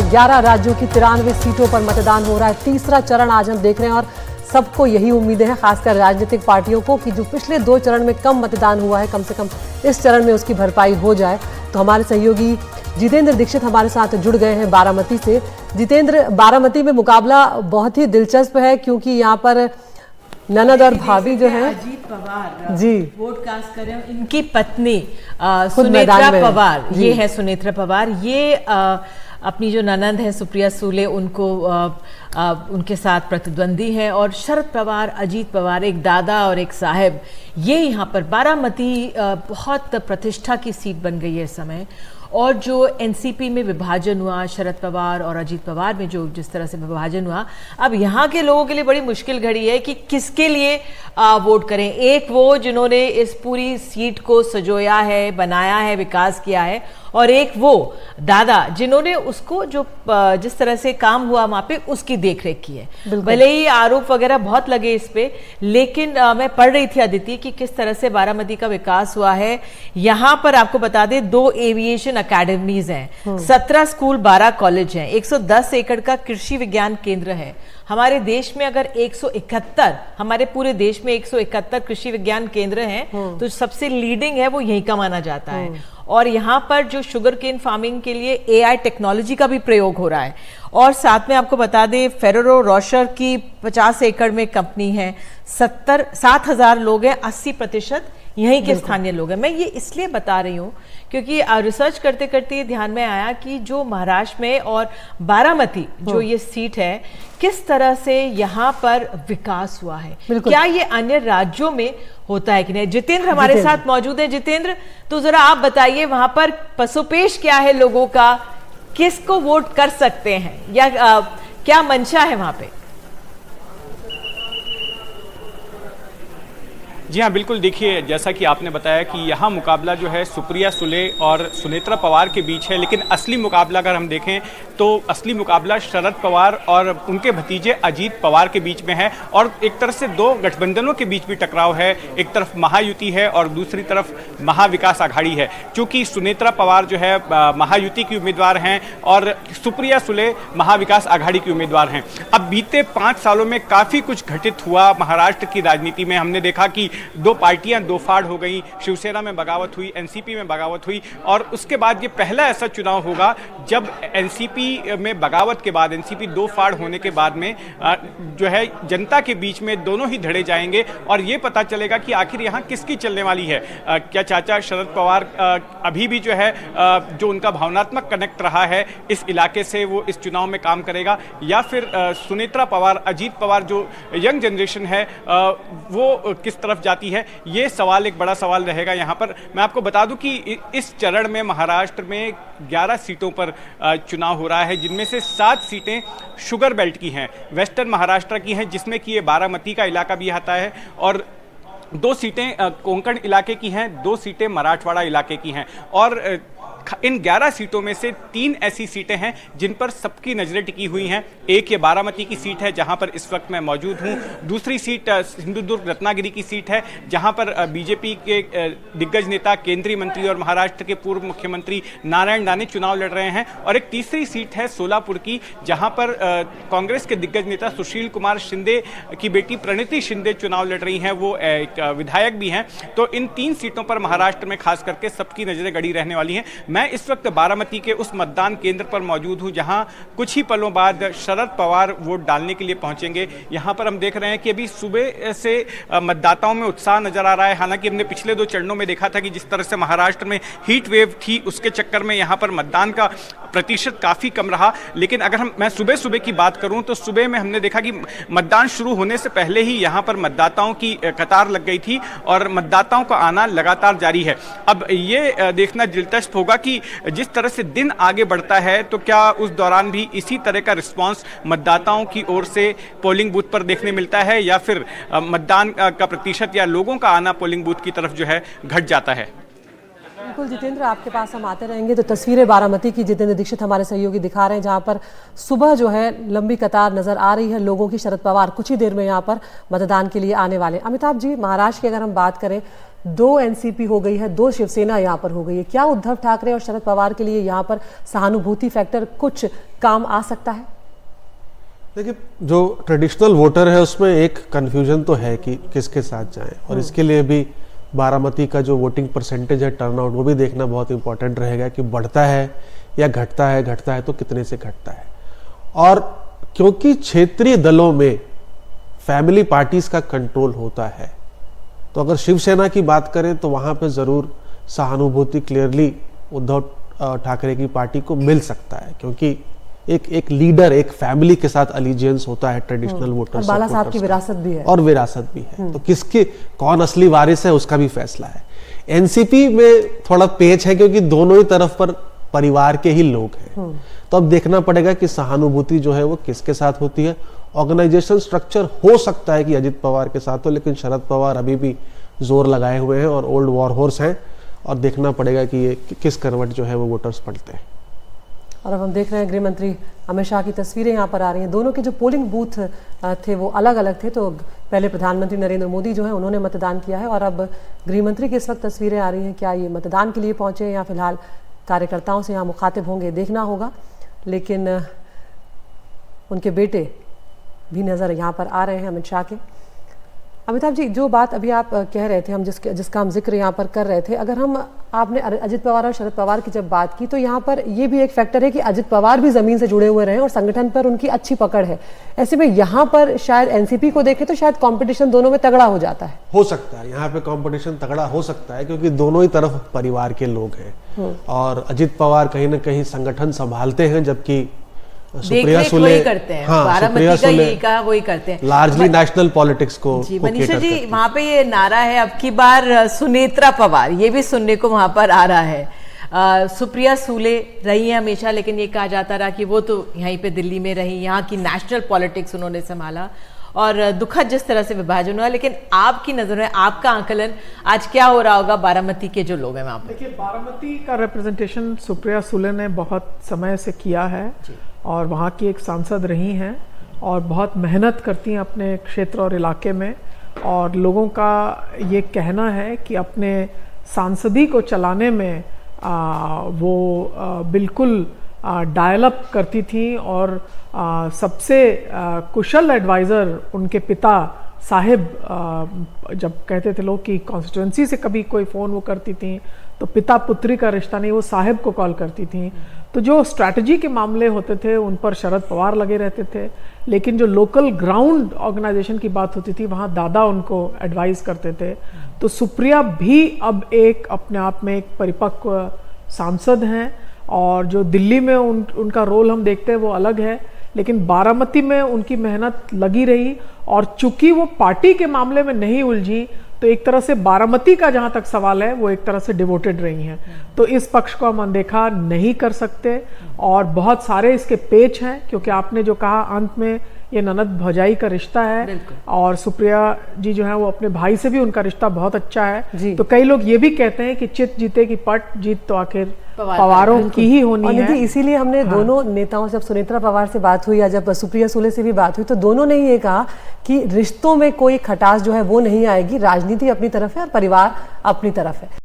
11 राज्यों की 93 सीटों पर मतदान हो रहा है। तीसरा चरण आज हम देख रहे हैं और सबको यही उम्मीदें हैं, खासकर राजनीतिक पार्टियों को, कि जो पिछले 2 चरण में कम मतदान हुआ है, कम से कम इस चरण में उसकी भरपाई हो जाए। तो हमारे सहयोगी जितेंद्र दीक्षित हमारे साथ जुड़ गए हैं बारामती से। जितेंद्र, बारामती में मुकाबला बहुत ही दिलचस्प है क्योंकि यहाँ पर ननद और भाभी जो है अजीत पवार जी वोट कास्ट कर रहे हैं। इनकी पत्नी सुनेत्रा पवार, ये है सुनेत्रा पवार, ये अपनी जो ननद है सुप्रिया सुले उनको उनके साथ प्रतिद्वंदी है। और शरद पवार, अजीत पवार, एक दादा और एक साहब, ये यहाँ पर बारामती बहुत प्रतिष्ठा की सीट बन गई है इस समय। और जो एनसीपी में विभाजन हुआ, शरद पवार और अजीत पवार में जो जिस तरह से विभाजन हुआ, अब यहाँ के लोगों के लिए बड़ी मुश्किल घड़ी है कि किसके लिए वोट करें। एक वो जिन्होंने इस पूरी सीट को सजोया है, बनाया है, विकास किया है, और एक वो दादा जिन्होंने उसको जो जिस तरह से काम हुआ वहां पे उसकी देखरेख की है। भले ही आरोप वगैरह बहुत लगे इस पे, लेकिन मैं पढ़ रही थी आदित्य कि किस तरह से बारामती का विकास हुआ है। यहाँ पर आपको बता दें 2 एविएशन अकेडमीज हैं, 17 स्कूल, 12 कॉलेज हैं, 110 एकड़ का कृषि विज्ञान केंद्र है। हमारे देश में अगर 171, हमारे पूरे देश में 171 कृषि विज्ञान केंद्र हैं, तो सबसे लीडिंग है वो यहीं का माना जाता है। और यहाँ पर जो शुगर केन फार्मिंग के लिए AI टेक्नोलॉजी का भी प्रयोग हो रहा है। और साथ में आपको बता दें फेरेरो रोशर की 50 एकड़ में कंपनी है, 7,000 लोग हैं, 80% यहीं के स्थानीय लोग हैं। मैं ये इसलिए बता रही हूँ क्योंकि रिसर्च करते करते ये ध्यान में आया कि जो महाराष्ट्र में और बारामती जो ये सीट है, किस तरह से यहाँ पर विकास हुआ है, क्या ये अन्य राज्यों में होता है कि नहीं। जितेंद्र हमारे साथ मौजूद है। जितेंद्र, तो जरा आप बताइए वहां पर पसोपेश क्या है लोगों का, किसको वोट कर सकते हैं, या क्या मंशा है वहां पे। जी हाँ, बिल्कुल। देखिए, जैसा कि आपने बताया कि यहाँ मुकाबला जो है सुप्रिया सुले और सुनेत्रा पवार के बीच है, लेकिन असली मुकाबला अगर हम देखें तो असली मुकाबला शरद पवार और उनके भतीजे अजीत पवार के बीच में है। और एक तरह से 2 गठबंधनों के बीच भी टकराव है, एक तरफ महायुति है और दूसरी तरफ महाविकास आघाड़ी है। चूँकि सुनेत्रा पवार जो है महायुति की उम्मीदवार हैं और सुप्रिया सुले महाविकास आघाड़ी की उम्मीदवार हैं। अब बीते 5 सालों में काफ़ी कुछ घटित हुआ महाराष्ट्र की राजनीति में। हमने देखा कि 2 पार्टियां 2 फाड़ हो गई, शिवसेना में बगावत हुई, एनसीपी में बगावत हुई, और उसके बाद ये पहला ऐसा चुनाव होगा जब एनसीपी में बगावत के बाद, एनसीपी 2 फाड़ होने के बाद में जो है जनता के बीच में दोनों ही धड़े जाएंगे और ये पता चलेगा कि आखिर यहाँ किसकी चलने वाली है। क्या चाचा शरद पवार अभी भी जो है जो उनका भावनात्मक कनेक्ट रहा है इस इलाके से, वो इस चुनाव में काम करेगा, या फिर सुनेत्रा पवार, अजीत पवार जो यंग जनरेशन है वो किस तरफ जाती है। ये सवाल एक बड़ा सवाल रहेगा यहाँ पर। मैं आपको बता दूं कि इस चरण में महाराष्ट्र में 11 सीटों पर चुनाव हो रहा है, जिनमें से 7 सीटें शुगर बेल्ट की हैं, वेस्टर्न महाराष्ट्र की हैं, जिसमें कि ये बारामती का इलाका भी आता है, और 2 सीटें कोंकण इलाके की हैं, 2 सीटें मराठवाड़ा इलाके की हैं। और इन 11 सीटों में से 3 ऐसी सीटें हैं जिन पर सबकी नजरें टिकी हुई हैं। एक ये बारामती की सीट है जहां पर इस वक्त मैं मौजूद हूं। दूसरी सीट सिंधुदुर्ग रत्नागिरी की सीट है जहां पर बीजेपी के दिग्गज नेता, केंद्रीय मंत्री और महाराष्ट्र के पूर्व मुख्यमंत्री नारायण राणे चुनाव लड़ रहे हैं। और एक तीसरी सीट है सोलापुर की, जहां पर कांग्रेस के दिग्गज नेता सुशील कुमार शिंदे की बेटी प्रणिति शिंदे चुनाव लड़ रही हैं, वो एक विधायक भी हैं। तो इन 3 सीटों पर महाराष्ट्र में खास करके सबकी नजरें गड़ी रहने वाली हैं। मैं इस वक्त बारामती के उस मतदान केंद्र पर मौजूद हूं जहां कुछ ही पलों बाद शरद पवार वोट डालने के लिए पहुंचेंगे। यहां पर हम देख रहे हैं कि अभी सुबह से मतदाताओं में उत्साह नजर आ रहा है। हालांकि हमने पिछले 2 चरणों में देखा था कि जिस तरह से महाराष्ट्र में हीट वेव थी, उसके चक्कर में यहां पर मतदान का प्रतिशत काफ़ी कम रहा। लेकिन अगर मैं सुबह की बात करूं तो सुबह में हमने देखा कि मतदान शुरू होने से पहले ही यहां पर मतदाताओं की कतार लग गई थी और मतदाताओं का आना लगातार जारी है। अब ये देखना दिलचस्प होगा कि जिस तरह से दिन आगे बढ़ता है तो क्या उस दौरान भी इसी तरह का रिस्पांस मतदाताओं की ओर से पोलिंग बूथ पर देखने मिलता है, या फिर मतदान का प्रतिशत या लोगों का आना पोलिंग बूथ की तरफ जो है घट जाता है। बिल्कुल जितेंद्र, आपके पास हम आते रहेंगे। तो तस्वीरें बारामती की जितेंद्र दीक्षित हमारे सहयोगी दिखा रहे हैं, जहां पर सुबह जो है लंबी कतार नजर आ रही है लोगों की। शरद पवार कुछ ही देर में यहां पर मतदान के लिए आने वाले। अमिताभ जी, महाराष्ट्र की अगर हम बात करें, 2 एनसीपी हो गई है, 2 शिवसेना यहाँ पर हो गई है। क्या उद्धव ठाकरे और शरद पवार के लिए यहाँ पर सहानुभूति फैक्टर कुछ काम आ सकता है? देखिए, जो ट्रेडिशनल वोटर है उसमें एक कंफ्यूजन तो है कि किसके साथ जाएं, और इसके लिए भी बारामती का जो वोटिंग परसेंटेज है, टर्नआउट, वो भी देखना बहुत इंपॉर्टेंट रहेगा कि बढ़ता है या घटता है तो कितने से घटता है। और क्योंकि क्षेत्रीय दलों में फैमिली पार्टीज का कंट्रोल होता है, तो अगर शिवसेना की बात करें तो वहां पे जरूर सहानुभूति क्लियरली उद्धव ठाकरे की पार्टी को मिल सकता है, क्योंकि एक लीडर, एक फैमिली के साथ अलिजियंस होता है ट्रेडिशनल वोटर्स। बाला साहब की विरासत भी है, और विरासत भी है, तो किसके कौन असली वारिस है उसका भी फैसला है। एनसीपी में थोड़ा पेच है, क्योंकि दोनों ही तरफ पर परिवार के ही लोग हैं, तो अब देखना पड़ेगा कि सहानुभूति जो है वो किसके साथ होती है। ऑर्गेनाइजेशन स्ट्रक्चर हो सकता है कि अजित पवार के साथ हो, लेकिन शरद पवार अभी भी जोर लगाए हुए हैं और ओल्ड वॉर हॉर्स हैं, और देखना पड़ेगा कि ये किस करवट जो है वो वोटर्स पढ़ते हैं। और अब हम देख रहे हैं गृह मंत्री अमित शाह की तस्वीरें यहाँ पर आ रही हैं। दोनों के जो पोलिंग बूथ थे वो अलग अलग थे। तो पहले प्रधानमंत्री नरेंद्र मोदी जो है उन्होंने मतदान किया है, और अब गृह मंत्री की इस वक्त तस्वीरें आ रही हैं। क्या ये मतदान के लिए पहुंचे या फिलहाल कार्यकर्ताओं से यहाँ मुखातिब होंगे, देखना होगा। लेकिन उनके बेटे भी नज़र यहाँ पर आ रहे हैं अमित शाह के। अमिताभ जी, जो बात अभी आप कह रहे थे, हम जिसका हम जिक्र यहाँ पर कर रहे थे, अगर हम आपने अजित पवार और शरद पवार की जब बात की, तो यहाँ पर ये भी एक फैक्टर है कि अजित पवार भी जमीन से जुड़े हुए रहे और संगठन पर उनकी अच्छी पकड़ है। ऐसे में यहाँ पर शायद एनसीपी को देखें तो शायद कंपटीशन दोनों में तगड़ा हो जाता है। हो सकता है, यहाँ पे कंपटीशन तगड़ा हो सकता है, क्योंकि दोनों ही तरफ परिवार के लोग हैं, और अजित पवार कहीं ना कहीं संगठन संभालते हैं, जबकि सुप्रिया सुले करते हैं। हाँ, बारामती का यही कहा वही करते हैं, लार्जली नेशनल पॉलिटिक्स को। जी मनीषा जी, वहां पे ये नारा है अब की बार सुनेत्रा पवार, ये भी सुनने को वहां पर आ रहा है। सुप्रिया सुले रही है हमेशा, लेकिन ये कहा जाता रहा कि वो तो यहीं पे दिल्ली में रही, यहाँ की नेशनल पॉलिटिक्स उन्होंने संभाला, और दुखद जिस तरह से विभाजन हुआ। लेकिन आपकी नजर में, आपका आकलन, आज क्या हो रहा होगा बारामती के जो लोग हैं वहां पर? देखिए, बारामती का रिप्रेजेंटेशन सुप्रिया सुले ने बहुत समय से किया है, और वहाँ की एक सांसद रही हैं, और बहुत मेहनत करती हैं अपने क्षेत्र और इलाके में। और लोगों का ये कहना है कि अपने सांसदी को चलाने में वो बिल्कुल डायल अप करती थी, और सबसे कुशल एडवाइज़र उनके पिता साहिब, जब कहते थे लोग कि कॉन्स्टिट्यूंसी से कभी कोई फ़ोन वो करती थी तो पिता पुत्री का रिश्ता नहीं, वो साहिब को कॉल करती थी। तो जो स्ट्रैटेजी के मामले होते थे उन पर शरद पवार लगे रहते थे, लेकिन जो लोकल ग्राउंड ऑर्गेनाइजेशन की बात होती थी वहाँ दादा उनको एडवाइस करते थे। तो सुप्रिया भी अब एक अपने आप में एक परिपक्व सांसद हैं, और जो दिल्ली में उनका रोल हम देखते हैं वो अलग है, लेकिन बारामती में उनकी मेहनत लगी रही। और चूंकि वो पार्टी के मामले में नहीं उलझी, तो एक तरह से बारामती का जहां तक सवाल है वो एक तरह से डिवोटेड रही हैं। तो इस पक्ष को हम अनदेखा नहीं कर सकते, और बहुत सारे इसके पेच हैं, क्योंकि आपने जो कहा अंत में, ये ननद भौजाई का रिश्ता है, और सुप्रिया जी जो है वो अपने भाई से भी उनका रिश्ता बहुत अच्छा है। तो कई लोग ये भी कहते हैं कि चित जीते की पट, जीत तो आखिर पवारों की ही होनी है। इसीलिए हमने दोनों नेताओं से, जब सुनेत्रा पवार से बात हुई या जब सुप्रिया सुले से भी बात हुई, तो दोनों ने ये कहा कि रिश्तों में कोई खटास जो है वो नहीं आएगी, राजनीति अपनी तरफ है और परिवार अपनी तरफ है।